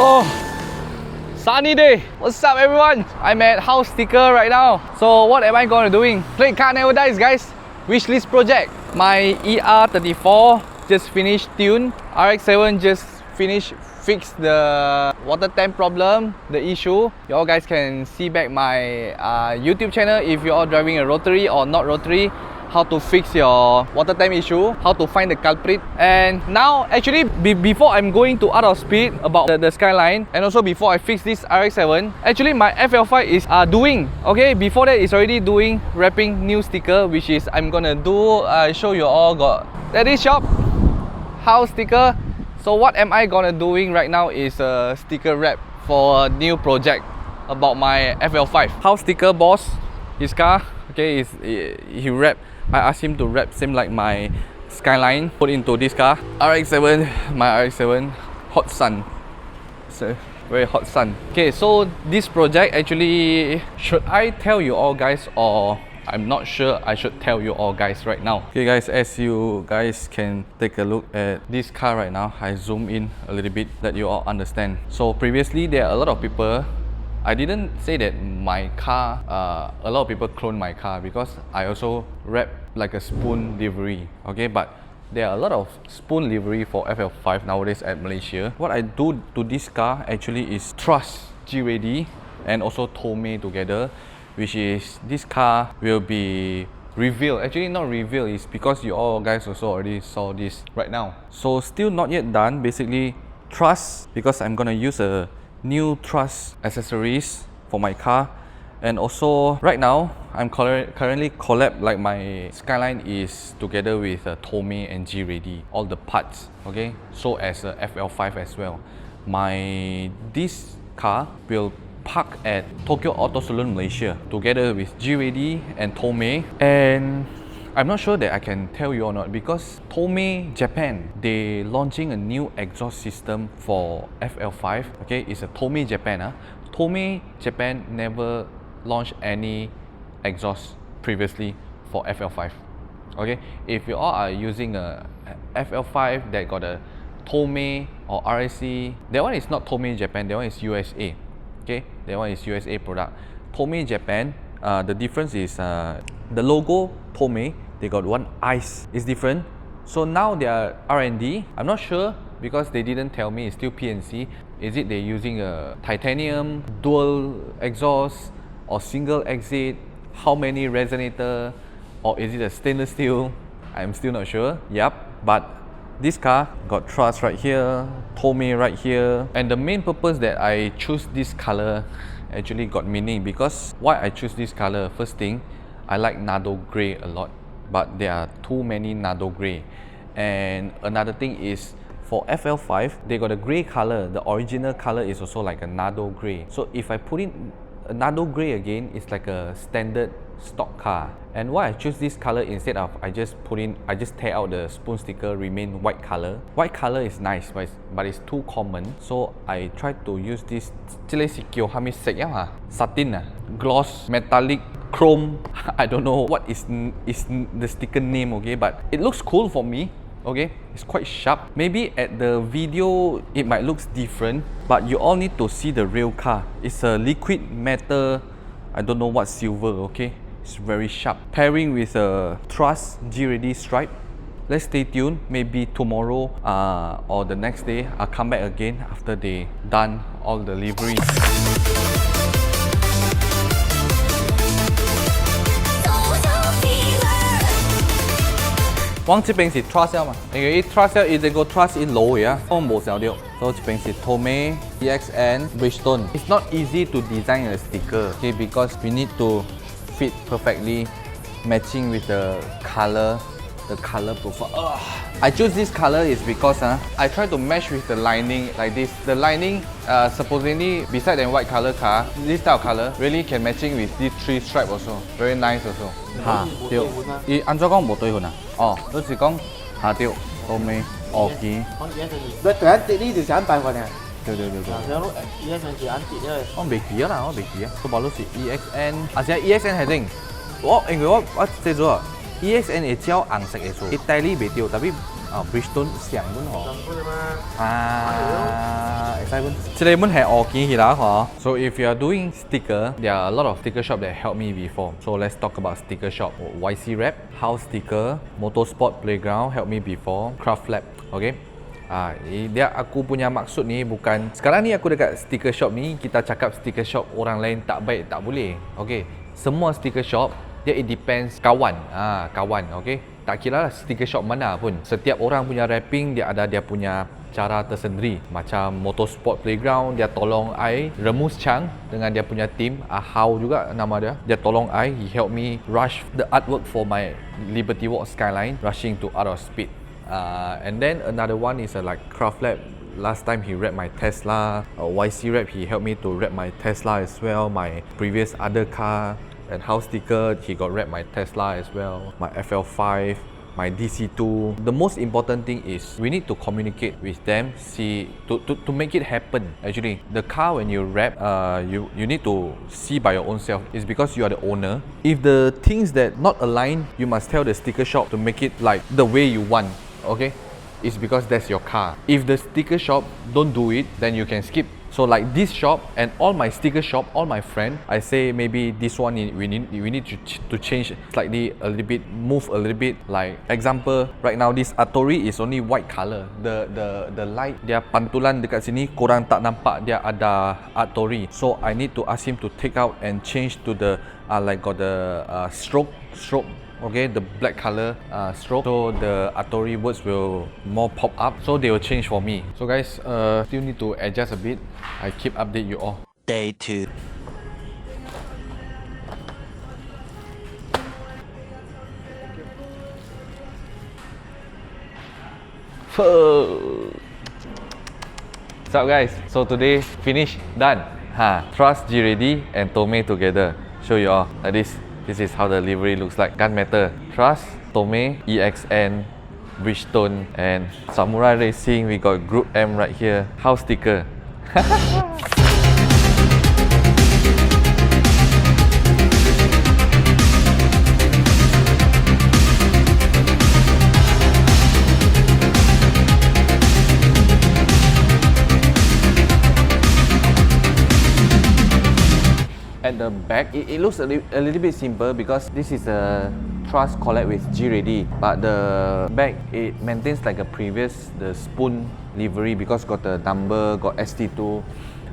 Oh, sunny day. What's up, everyone? I'm at House Sticker right now. So what am I going to doing? Play Car Never Dies, guys. Wishlist project. My ER34 just finished tune. RX-7 just finished fix the water tank problem, the issue. You all guys can see back my YouTube channel if you're all driving a rotary or not rotary, how to fix your water tank issue, how to find the culprit. And now actually before I'm going to out of speed about the skyline, and also before I fix this RX-7, actually my FL5 is doing, okay, before that it's already doing wrapping new sticker, which is I'm gonna do show you all. Got Daddy shop, House Sticker. So what am I gonna doing right now is a sticker wrap for a new project about my FL5. House Sticker boss, his car, okay, he wrap. I asked him to wrap same like my skyline, put into this car. RX-7, my RX-7, hot sun. So very hot sun. Okay, so this project actually, should I tell you all guys, or I'm not sure I should tell you all guys right now. Okay guys, as you guys can take a look at this car right now, I zoom in a little bit that you all understand. So previously there are a lot of people, I didn't say that my car, a lot of people clone my car because I also wrap like a spoon livery, okay? But there are a lot of spoon livery for FL5 nowadays at Malaysia. What I do to this car actually is truss G-Ready and also Tomei together, which is this car will be revealed. Actually not revealed, it's because you all guys also already saw this right now. So still not yet done, basically truss, because I'm gonna use a new truss accessories for my car. And also right now I'm currently collab, like my skyline is together with Tomei and G-Ready, all the parts, okay, so as a FL5 as well. This car will park at Tokyo Auto Salon Malaysia together with G-Ready and Tomei. And I'm not sure that I can tell you or not, because Tomei Japan, they launching a new exhaust system for FL5. Okay, it's a Tomei Japan. Tomei Japan never launched any exhaust previously for FL5. Okay, if you all are using a FL5 that got a Tomei or RSC, that one is not Tomei Japan, that one is USA. Okay, that one is USA product. Tomei Japan, the difference is the logo Tomei, they got one eyes is different. So now they are R&D. I'm not sure because they didn't tell me. It's still PNC. Is it they're using a titanium dual exhaust or single exit? How many resonator? Or is it a stainless steel? I'm still not sure. Yep, but this car got truss right here, Tomei right here. And the main purpose that I choose this color actually got meaning, because why I choose this color, first thing, I like Nardo Grey a lot, but there are too many Nardo Grey. And another thing is, for FL5, they got a grey color. The original color is also like a Nardo Grey. So if I put in a Nardo Grey again, it's like a standard stock car. And why I choose this color instead of I just tear out the spoon sticker, remain white color. White color is nice, but it's too common. So I try to use this satin, gloss, metallic, chrome. I don't know what is the sticker name, okay, but it looks cool for me. Okay, it's quite sharp. Maybe at the video it might look different, but you all need to see the real car. It's a liquid metal, I don't know what silver, okay? It's very sharp. Pairing with a truss G-Ready stripe. Let's stay tuned. Maybe tomorrow or the next day I'll come back again after they done all the livery. One 這邊是 truss 嘛，因為 truss 一直個 truss 一路嘅，我冇想到，所以這邊是 Tomei, EXN, Bridgestone. It's not easy to design a sticker, okay, because we need to fit perfectly, matching with the color profile. I choose this color is because I try to match with the lining like this. The lining supposedly beside the white color car, this type of color really can matching with these three stripes also. Very nice also. 嚇，對。伊安怎講冇對換啊？哦，都是講嚇對，後尾哦見。你第一呢條產品我哋。對。想攞 EXN 字眼字因為。我未記啊啦，我未記啊。個包都是 EXN， 而且 EXN 係點？因為我寫咗啊 ，EXN 係照紅色嘅數，伊代理未掉，特別 Bridgestone 相本哦。上坡的嘛，會使本。這裡本係我見起啦，嗬。So if you are doing sticker, there are a lot of sticker shop that helped me before. So let's talk about sticker shop. YC Wrap, House Sticker, Motorsport Playground helped me before. Craft Lab, okay. Dia aku punya maksud ni bukan sekarang ni aku dekat sticker shop ni kita cakap sticker shop orang lain tak baik tak boleh. Okay. Semua sticker shop dia it depends kawan. Kawan, okay. Tak kira lah sticker shop mana pun. Setiap orang punya wrapping dia ada dia punya cara tersendiri. Macam Motorsport Playground dia tolong I Remus Chang dengan dia punya team, How juga nama dia. Dia tolong I, he helped me rush the artwork for my Liberty Walk Skyline, rushing to out of speed. And then another one is like Craft Lab. Last time he wrapped my Tesla. YC Wrap he helped me to wrap my Tesla as well. My previous other car. And House Sticker he got wrap my Tesla as well. My FL5. My DC2. The most important thing is we need to communicate with them, see to make it happen. Actually, the car when you wrap, you need to see by your own self. It's because you are the owner. If the things that not aligned, you must tell the sticker shop to make it like the way you want. Okay, it's because that's your car. If the sticker shop don't do it, then you can skip. So like this shop and all my sticker shop, all my friend, I say maybe this one we need to change slightly a little bit, move a little bit. Like example, right now this atau is only white color. The light dia pantulan dekat sini korang tak nampak dia ada atau. So I need to ask him to take out and change to the like got the stroke. Okay, the black color stroke, so the atau words will more pop up, so they will change for me. So guys, still need to adjust a bit. I keep update you all. Day 2. What's up guys? So today finish, done. Trust, G-Ready and Tomei together. Show you all like this. This is how the livery looks like. Gunmetal, Trust, Tomei, EXN, Bridgestone and Samurai Racing. We got Group M right here. House Sticker. At the back, it looks a little bit simple because this is a Trust collab with G-Ready, but the back it maintains like a previous the spoon livery because got the number, got ST2.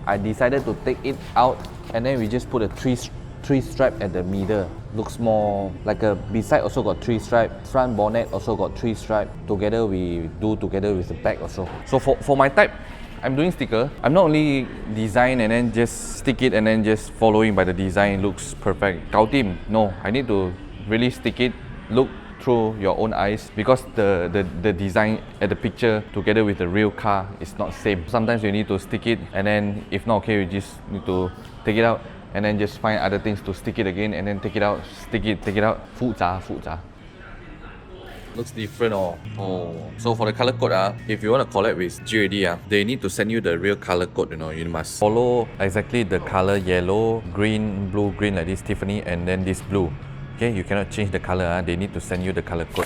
I decided to take it out and then we just put a three stripe at the middle. Looks more like a beside also got 3 stripe. Front bonnet also got 3 stripe. Together we do together with the back also. So for my type, I'm doing sticker. I'm not only design and then just stick it and then just following by the design looks perfect. Kau team, no, I need to really stick it, look through your own eyes because the design at the picture together with the real car is not same. Sometimes you need to stick it and then if not okay, you just need to take it out and then just find other things to stick it again and then take it out, stick it, take it out. 复杂. Looks different so for the color code if you want to collab with G-Ready they need to send you the real color code, you know. You must follow exactly the color yellow, green, blue, green like this Tiffany and then this blue. Okay, you cannot change the color they need to send you the color code.